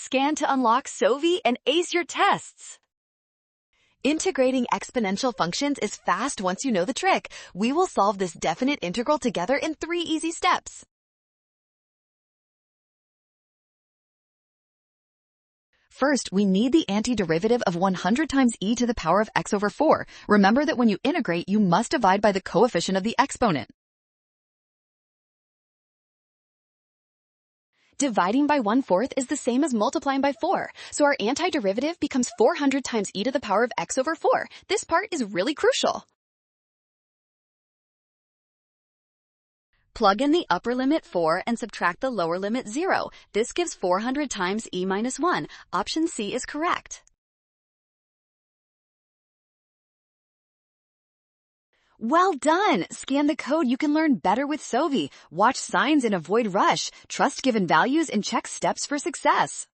Scan to unlock Sovi and ace your tests. Integrating exponential functions is fast once you know the trick. We will solve this definite integral together in 3 easy steps. First, we need the antiderivative of 100 times e to the power of x over 4. Remember that when you integrate, you must divide by the coefficient of the exponent. Dividing by 1/4 is the same as multiplying by 4, so our antiderivative becomes 400 times e to the power of x over 4. This part is really crucial. Plug in the upper limit 4 and subtract the lower limit 0. This gives 400 times e minus 1. Option C is correct. Well done! Scan the code. You can learn better with Sovi. Watch signs and avoid rush. Trust given values and check steps for success.